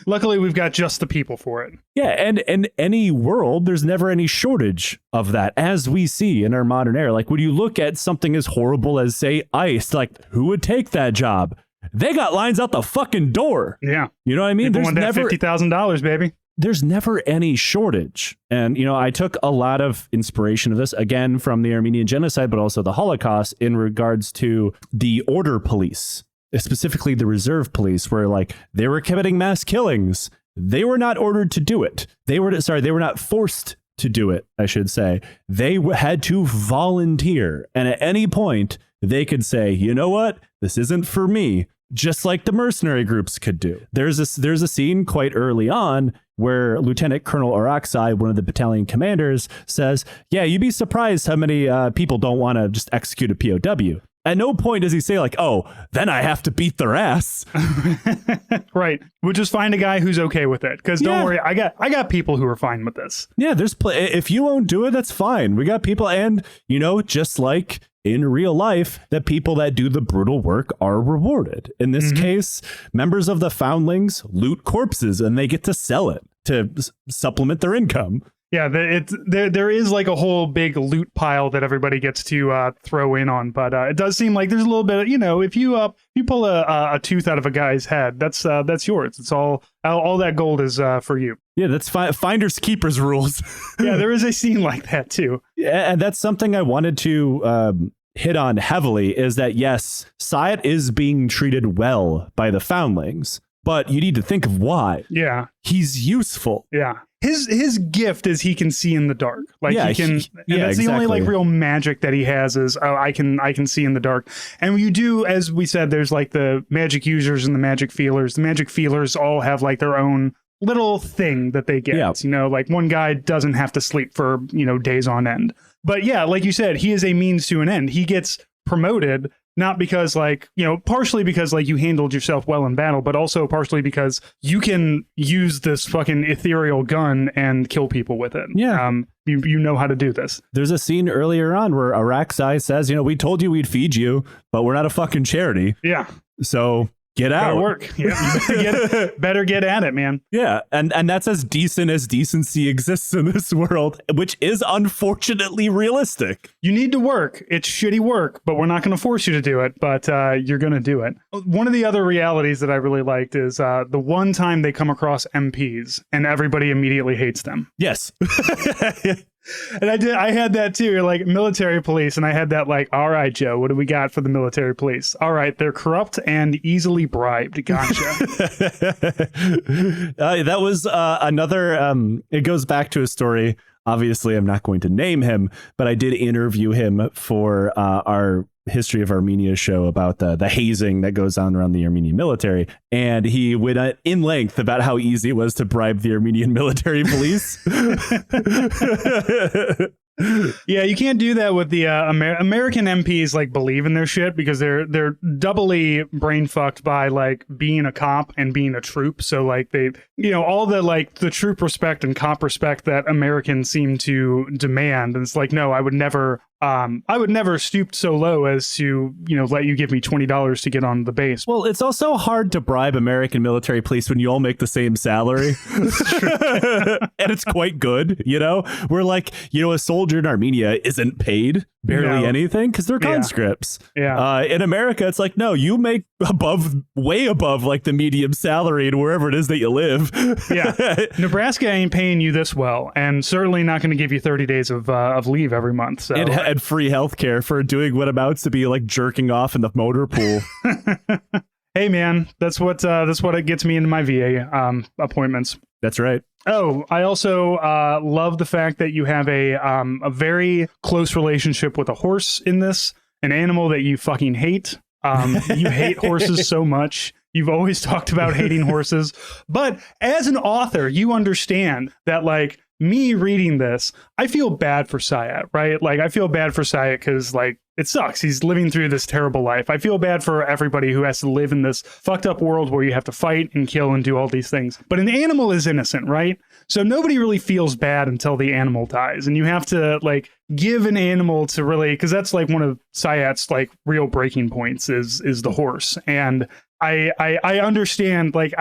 Luckily, we've got just the people for it. Yeah, and in any world, there's never any shortage of that, as we see in our modern era. Like when you look at something as horrible as, say, ICE, like who would take that job? They got lines out the fucking door. Yeah. You know what I mean? There's never $50,000, baby. There's never any shortage. And, I took a lot of inspiration of this, again, from the Armenian genocide, but also the Holocaust in regards to the order police, specifically the reserve police, where like they were committing mass killings. They were not ordered to do it. They were not forced to do it, I should say. They had to volunteer. And at any point, they could say, you know what? This isn't for me. Just like the mercenary groups could do. There's a scene quite early on where Lieutenant Colonel Araksai, one of the battalion commanders, says, yeah, you'd be surprised how many people don't want to just execute a POW. At no point does he say like, oh, then I have to beat their ass. Right. We'll just find a guy who's okay with it. Because don't worry, I got people who are fine with this. Yeah, if you won't do it, that's fine. We got people, and just like in real life, the people that do the brutal work are rewarded. In this case, members of the Foundlings loot corpses and they get to sell it to supplement their income. Yeah, there is like a whole big loot pile that everybody gets to throw in on, but it does seem like there's a little bit of, if you pull a tooth out of a guy's head, that's yours. It's all that gold is for you. Yeah, that's finders keepers rules. Yeah, there is a scene like that too. Yeah, and that's something I wanted to hit on heavily, is that yes, Syed is being treated well by the Foundlings, but you need to think of why. Yeah, he's useful. Yeah. His gift is he can see in the dark. Like he can, and that's the only like real magic that he has is I can see in the dark. And you do, as we said, there's like the magic users and the magic feelers. The magic feelers all have like their own little thing that they get. Yeah. Like one guy doesn't have to sleep for days on end. But yeah, like you said, he is a means to an end. He gets promoted. Not because partially because like you handled yourself well in battle, but also partially because you can use this fucking ethereal gun and kill people with it. Yeah. You know how to do this. There's a scene earlier on where Araksai says, we told you we'd feed you, but we're not a fucking charity. Yeah. So get out. Better work. Yeah, better get at it, man. Yeah, and that's as decent as decency exists in this world, which is unfortunately realistic. You need to work. It's shitty work, but we're not going to force you to do it, but you're going to do it. One of the other realities that I really liked is the one time they come across MPs and everybody immediately hates them. Yes. And I had that too, like military police, and I had that like, all right, Joe, what do we got for the military police? All right, they're corrupt and easily bribed. Gotcha. That was another, it goes back to a story. Obviously, I'm not going to name him, but I did interview him for our History of Armenia show about the hazing that goes on around the Armenian military. And he went in length about how easy it was to bribe the Armenian military police. Yeah, you can't do that with the American MPs. Like believe in their shit because they're doubly brain fucked by like being a cop and being a troop. So like they, all the like the troop respect and cop respect that Americans seem to demand. And it's like, no, I would never I would never stoop so low as to, let you give me $20 to get on the base. Well, it's also hard to bribe American military police when you all make the same salary. And it's quite good, We're like, a soldier in Armenia isn't paid barely anything because they're conscripts. Yeah. In America, it's like, no, you make way above like the medium salary and wherever it is that you live. Yeah. Nebraska ain't paying you this well, and certainly not going to give you 30 days of leave every month. So. And free health care for doing what amounts to be like jerking off in the motor pool. Hey, man, that's what it gets me into my VA appointments. That's right. Oh, I also love the fact that you have a very close relationship with a horse in this, an animal that you fucking hate. You hate horses so much. You've always talked about hating horses. But as an author, you understand that, like, me reading this, I feel bad for Syat, right? Like, I feel bad for Syat because, like, it sucks. He's living through this terrible life. I feel bad for everybody who has to live in this fucked up world where you have to fight and kill and do all these things. But an animal is innocent, right? So nobody really feels bad until the animal dies. And you have to, like, give an animal to really, because that's like one of Syat's like real breaking points is the horse. And I understand, like,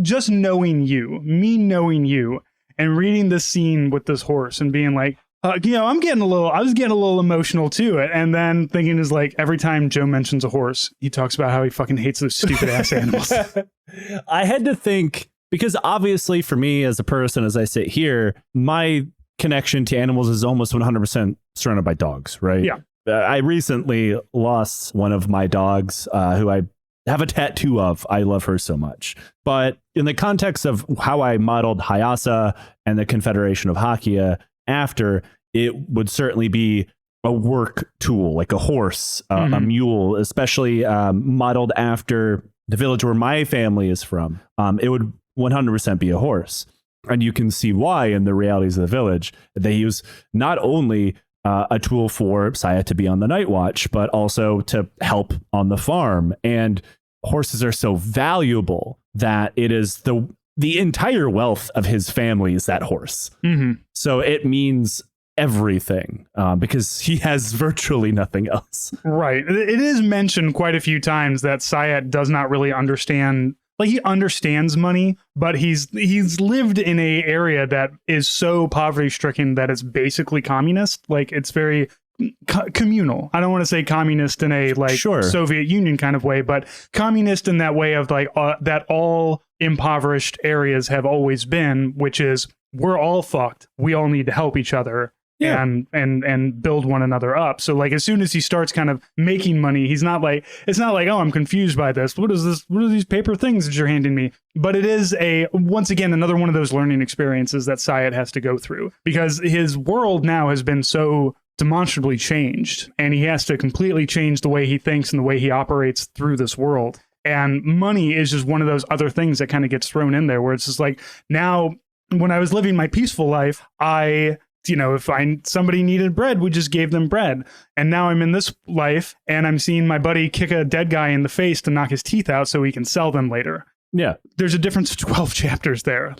just knowing you, and reading this scene with this horse and being like, I was getting a little emotional too. And then thinking is like, every time Joe mentions a horse, he talks about how he fucking hates those stupid ass animals. I had to think, because obviously for me as a person, as I sit here, my connection to animals is almost 100% surrounded by dogs, right? Yeah. I recently lost one of my dogs who I have a tattoo of. I love her so much. But in the context of how I modeled Hyasa and the Confederation of Hakia after, it would certainly be a work tool, like a horse, a mule, especially modeled after the village where my family is from. It would 100% be a horse. And you can see why in the realities of the village. They use not only a tool for Syat to be on the night watch, but also to help on the farm. And horses are so valuable that it is the entire wealth of his family is that horse. Mm-hmm. So it means everything because he has virtually nothing else. Right. It is mentioned quite a few times that Syat does not really understand. Like, he understands money, but he's lived in a area that is so poverty stricken that it's basically communist. Like, it's very communal. I don't want to say communist in a Soviet Union kind of way, but communist in that way of like that all impoverished areas have always been, which is we're all fucked. We all need to help each other. Yeah. And build one another up. So like, as soon as he starts kind of making money, it's not like, oh, I'm confused by this. What is this? What are these paper things that you're handing me? But it is once again, another one of those learning experiences that Syat has to go through, because his world now has been so demonstrably changed, and he has to completely change the way he thinks and the way he operates through this world. And money is just one of those other things that kind of gets thrown in there, where it's just like, now when I was living my peaceful life, if somebody needed bread, we just gave them bread. And now I'm in this life and I'm seeing my buddy kick a dead guy in the face to knock his teeth out so he can sell them later. Yeah. There's a difference of 12 chapters there,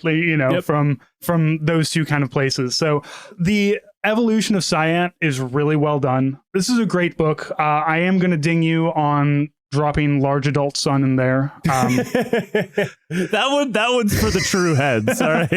from those two kind of places. So the evolution of Syat is really well done. This is a great book. I am going to ding you on dropping large adult son in there. That one's for the true heads. All right.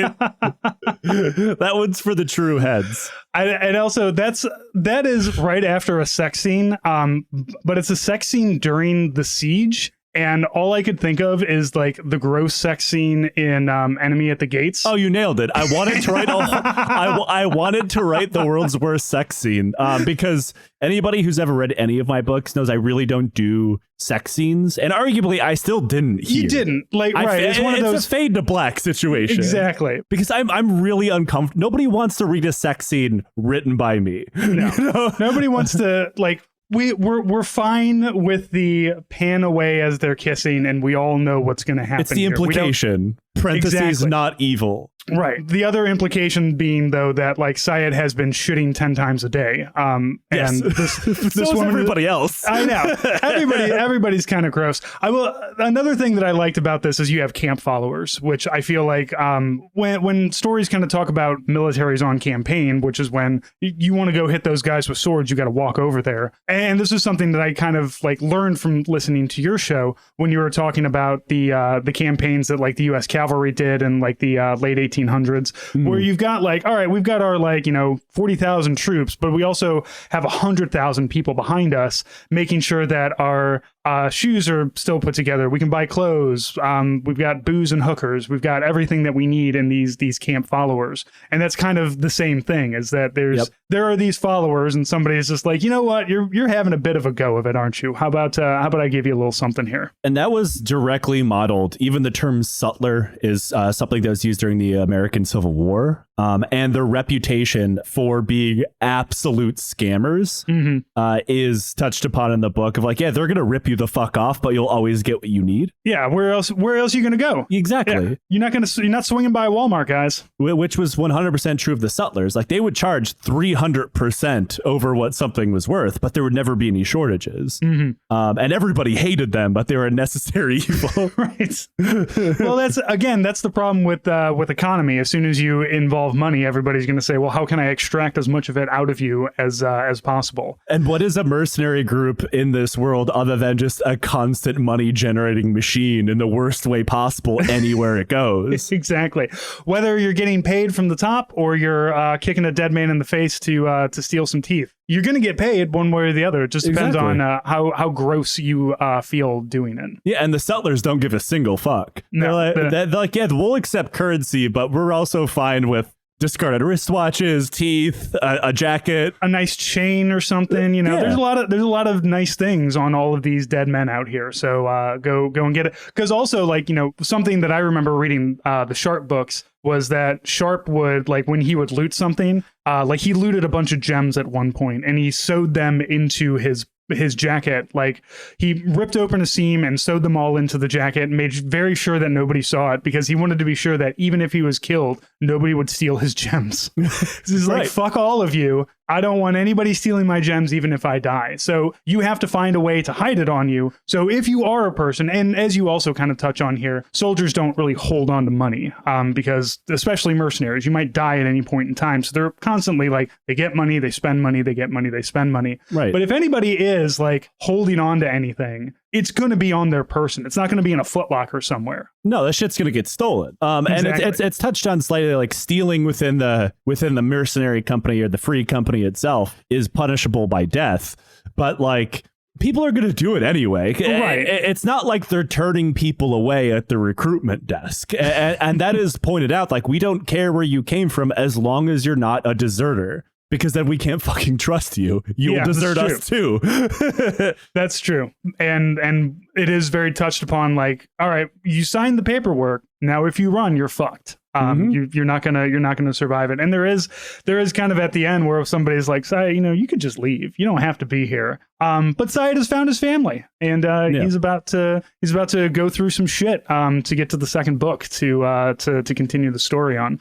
That one's for the true heads. And also that is right after a sex scene. But it's a sex scene during the siege. And all I could think of is like the gross sex scene in Enemy at the Gates. Oh, you nailed it. I wanted to write I wanted to write the world's worst sex scene because anybody who's ever read any of my books knows I really don't do sex scenes. And arguably, I still didn't here. You didn't. It's one of those... It's a fade to black situation. Exactly. Because I'm really uncomfortable. Nobody wants to read a sex scene written by me. No. Nobody wants to, like... We're fine with the pan away as they're kissing, and we all know what's going to happen. It's the implication. Parentheses, Exactly. not evil. Right. The other implication being, though, that like Syed has been shitting 10 times a day. Yes. And this So is woman, everybody else. I know. Everybody's kind of gross. Another thing that I liked about this is you have camp followers, which I feel like when stories kind of talk about militaries on campaign, which is when you want to go hit those guys with swords, you got to walk over there. And this is something that I kind of like learned from listening to your show when you were talking about the campaigns that like the U.S. cavalry did in like the late 1800s, where you've got like, all right, we've got our like 40,000 troops, but we also have 100,000 people behind us, making sure that our shoes are still put together. We can buy clothes. We've got booze and hookers. We've got everything that we need in these camp followers. And that's kind of the same thing, is that there are these followers, and somebody's just like, you know what, you're having a bit of a go of it, aren't you? How about I give you a little something here? And that was directly modeled. Even the term sutler is something that was used during the American Civil War. And their reputation for being absolute scammers is touched upon in the book of like, yeah, they're going to rip you the fuck off, but you'll always get what you need. Yeah. Where else are you going to go? Exactly. Yeah. You're not swinging by Walmart, guys. Which was 100% true of the sutlers. Like they would charge 300% over what something was worth, but there would never be any shortages. And everybody hated them, but they were a necessary evil. Right. Well, that's the problem with economy. As soon as you involve money, everybody's going to say, well, how can I extract as much of it out of you as possible? And what is a mercenary group in this world other than just a constant money generating machine in the worst way possible anywhere it goes? Exactly. Whether you're getting paid from the top or you're kicking a dead man in the face to steal some teeth, you're going to get paid one way or the other. It just depends on how gross you feel doing it. Yeah, and the settlers don't give a single fuck. No, they're like, yeah, we'll accept currency, but we're also fine with discarded wristwatches, teeth, a jacket, a nice chain or something. There's a lot of nice things on all of these dead men out here. So go and get it. Because also, like, something that I remember reading the Sharp books was that Sharp would, like, when he would loot something, like he looted a bunch of gems at one point and he sewed them into his jacket. Like he ripped open a seam and sewed them all into the jacket and made very sure that nobody saw it, because he wanted to be sure that even if he was killed, nobody would steal his gems. He's like, fuck all of you. I don't want anybody stealing my gems, even if I die. So you have to find a way to hide it on you. So if you are a person, and as you also kind of touch on here, soldiers don't really hold on to money, because especially mercenaries, you might die at any point in time. So they're constantly like, they get money, they spend money, they get money, they spend money. Right. But if anybody is like holding on to anything, it's going to be on their person. It's not going to be in a footlocker somewhere. No, that shit's going to get stolen. Exactly. And it's touched on slightly, like stealing within the mercenary company or the free company itself is punishable by death. But like, people are going to do it anyway. Right. It's not like they're turning people away at the recruitment desk. And that is pointed out. Like, we don't care where you came from as long as you're not a deserter. Because then we can't fucking trust you. You'll desert us too. That's true. And it is very touched upon, like, all right, you signed the paperwork. Now, if you run, you're fucked. You're not gonna survive it. And there is kind of at the end where somebody's like, Syed, you could just leave. You don't have to be here. But Syed has found his family, and he's about to go through some shit to get to the second book to continue the story on.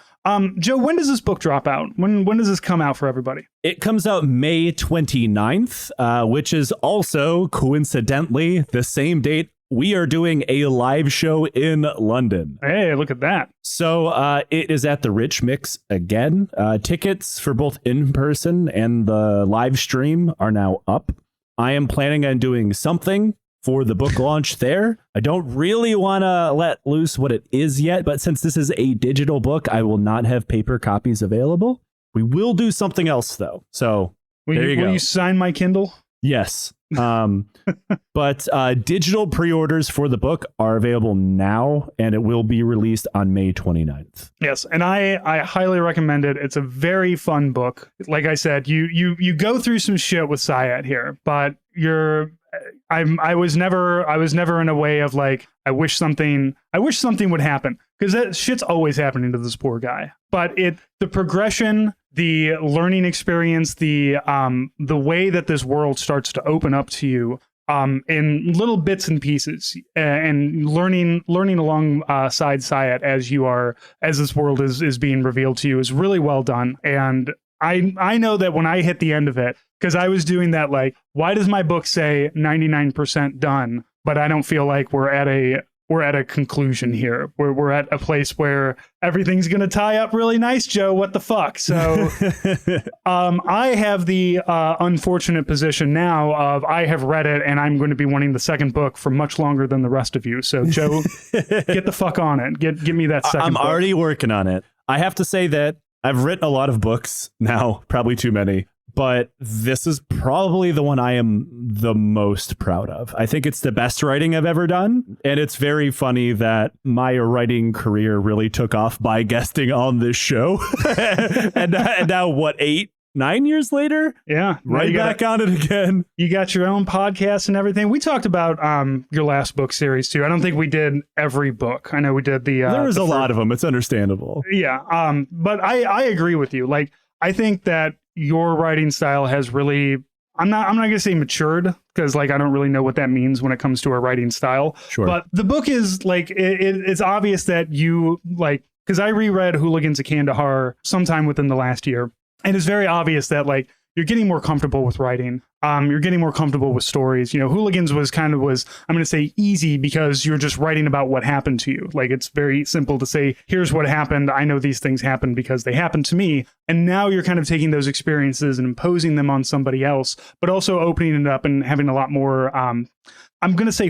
Joe, when does this book drop out? When does this come out for everybody? It comes out May 29th, which is also coincidentally the same date we are doing a live show in London. Hey, look at that. So it is at the Rich Mix again. Tickets for both in person and the live stream are now up. I am planning on doing something for the book launch there. I don't really want to let loose what it is yet, but since this is a digital book, I will not have paper copies available. We will do something else though. So there you go. Will you sign my Kindle? Yes. But digital pre-orders for the book are available now, and it will be released on May 29th. Yes, and I highly recommend it. It's a very fun book. Like I said, you go through some shit with Syed here, but I was never in a way of like, I wish something would happen, because that shit's always happening to this poor guy. But the progression, the learning experience, the way that this world starts to open up to you, in little bits and pieces, and learning alongside Syat as this world is being revealed to you is really well done. And I know that when I hit the end of it, because I was doing that, like, why does my book say 99% done, but I don't feel like we're at a conclusion here. We're at a place where everything's going to tie up really nice, Joe. What the fuck? So I have the unfortunate position now of I have read it and I'm going to be wanting the second book for much longer than the rest of you. So Joe, get the fuck on it. Give me that second book. I'm already working on it. I have to say that I've written a lot of books now, probably too many. But this is probably the one I am the most proud of. I think it's the best writing I've ever done. And it's very funny that my writing career really took off by guesting on this show. and now, what, 8-9 years later? Yeah. Right back on it again. You got your own podcast and everything. We talked about your last book series, too. I don't think we did every book. I know we did the... there was a lot of them. It's understandable. Yeah. But I agree with you. Like, I think that your writing style has really, I'm not going to say matured, because like I don't really know what that means when it comes to a writing style. Sure. But the book is like, it's obvious that you like, because I reread Hooligans of Kandahar sometime within the last year, and it's very obvious that like you're getting more comfortable with writing. You're getting more comfortable with stories. You know, Hooligans was I'm going to say easy, because you're just writing about what happened to you. Like, it's very simple to say, here's what happened. I know these things happened because they happened to me. And now you're kind of taking those experiences and imposing them on somebody else, but also opening it up and having a lot more, I'm going to say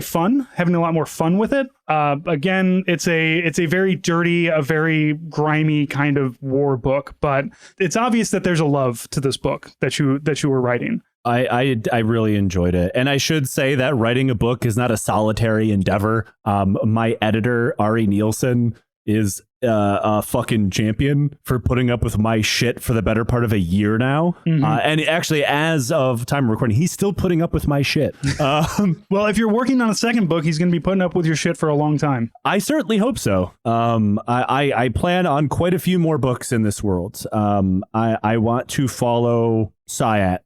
having a lot more fun with it. Again, it's a very dirty, a very grimy kind of war book, but it's obvious that there's a love to this book that you were writing. I really enjoyed it. And I should say that writing a book is not a solitary endeavor. My editor, Ari Nielsen, is a fucking champion for putting up with my shit for the better part of a year now. Mm-hmm. And actually, as of time of recording, he's still putting up with my shit. Well, if you're working on a second book, he's going to be putting up with your shit for a long time. I certainly hope so. I plan on quite a few more books in this world. I want to follow Syat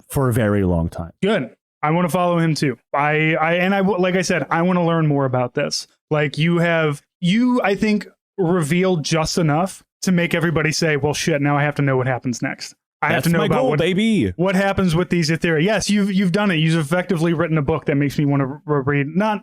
for a very long time. Good. I want to follow him too. Like I said, I want to learn more about this. Like I think revealed just enough to make everybody say, well, shit, now I have to know what happens next. I have to know about what happens with these Etheria. Yes, you've done it. You've effectively written a book that makes me want to read. I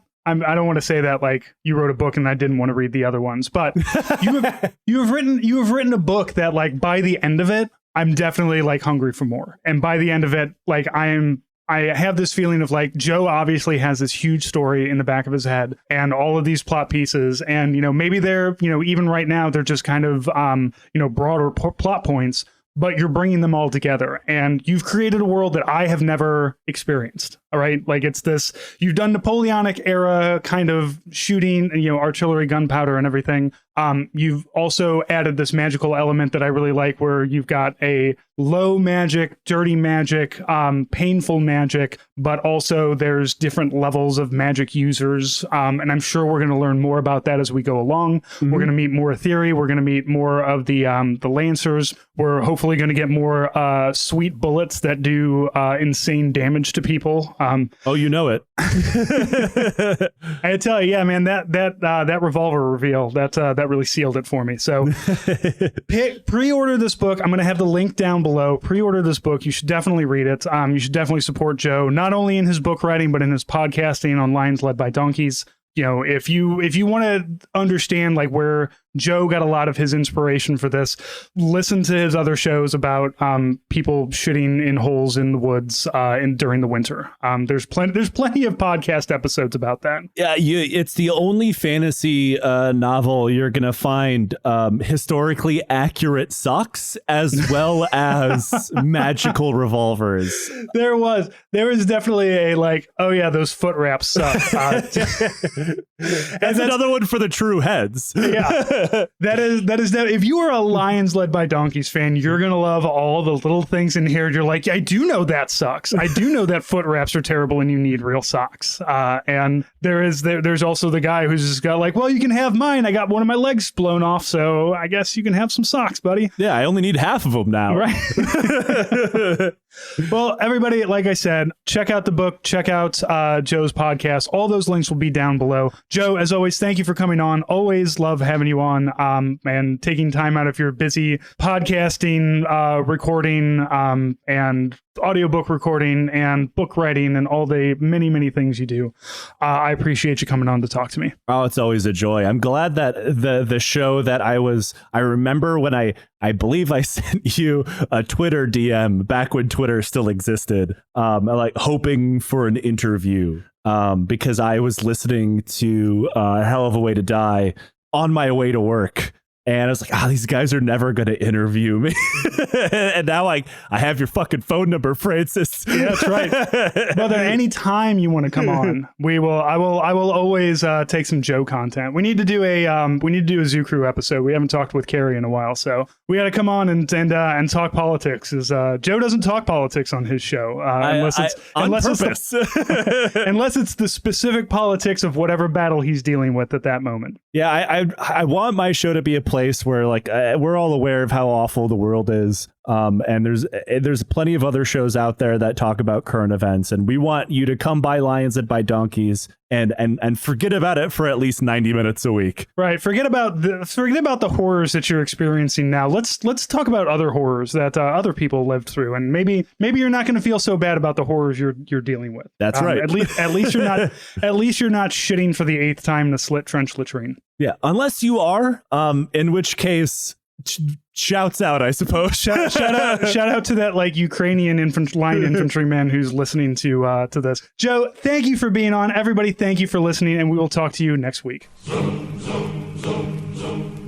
don't want to say that like you wrote a book and I didn't want to read the other ones, but you have written a book that like by the end of it, I'm definitely like hungry for more. And by the end of it, like I have this feeling of like Joe obviously has this huge story in the back of his head and all of these plot pieces. And, you know, maybe they're, you know, even right now, they're just kind of, broader plot points, but you're bringing them all together and you've created a world that I have never experienced. All right. Like it's this, you've done Napoleonic era kind of shooting, you know, artillery, gunpowder and everything. You've also added this magical element that I really like, where you've got a low magic, dirty magic, painful magic, but also there's different levels of magic users. And I'm sure we're going to learn more about that as we go along. Mm-hmm. We're going to meet more Etheria. We're going to meet more of the Lancers. We're hopefully going to get more sweet bullets that do insane damage to people. Oh, you know it. I tell you, yeah, man, that revolver reveal that really sealed it for me. So pre-order this book. I'm going to have the link down below. Pre-order this book. You should definitely read it. You should definitely support Joe, not only in his book writing, but in his podcasting on Lions Led by Donkeys. You know, if you want to understand like where Joe got a lot of his inspiration for this, listen to his other shows about people shitting in holes in the woods during the winter. There's plenty of podcast episodes about that. Yeah, it's the only fantasy novel you're gonna find historically accurate socks as well as magical revolvers. There was definitely a like, oh yeah, those foot wraps suck. That's another one for the true heads. Yeah. If you are a Lions Led by Donkeys fan, you're gonna love all the little things in here. You're like, I do know that sucks. I do know that foot wraps are terrible and you need real socks. And there's also the guy who's just got like, well, you can have mine. I got one of my legs blown off, so I guess you can have some socks, buddy. Yeah, I only need half of them now. Right. Well, everybody, like I said, check out the book, check out Joe's podcast. All those links will be down below. Joe, as always, thank you for coming on. Always love having you on and taking time out of your busy podcasting, recording, and audiobook recording and book writing and all the many, many things you do. I appreciate you coming on to talk to me. Oh, it's always a joy. I'm glad that the show that I remember when I believe I sent you a Twitter DM back when Twitter still existed, like hoping for an interview, because I was listening to A Hell of a Way to Die on my way to work. And I was like, these guys are never going to interview me. And now I have your fucking phone number, Francis. Yeah, that's right. Brother, anytime you want to come on, I will always take some Joe content. We need to do a Zoo Crew episode. We haven't talked with Carrie in a while, so we got to come on and talk politics. Joe doesn't talk politics on his show unless it's the specific politics of whatever battle he's dealing with at that moment. Yeah, I want my show to be a place where like we're all aware of how awful the world is, and there's plenty of other shows out there that talk about current events, and we want you to come by Lions and by Donkeys and forget about it for at least 90 minutes a week. Right. Forget about the horrors that you're experiencing now. Let's talk about other horrors that other people lived through, and maybe you're not going to feel so bad about the horrors you're dealing with. That's right. At least you're not shitting for the 8th time in the slit trench latrine. Yeah, unless you are, in which case, shouts out, I suppose. Shout out to that like Ukrainian line infantryman who's listening to this. Joe, thank you for being on. Everybody, thank you for listening, and we will talk to you next week. Zoom, zoom, zoom, zoom.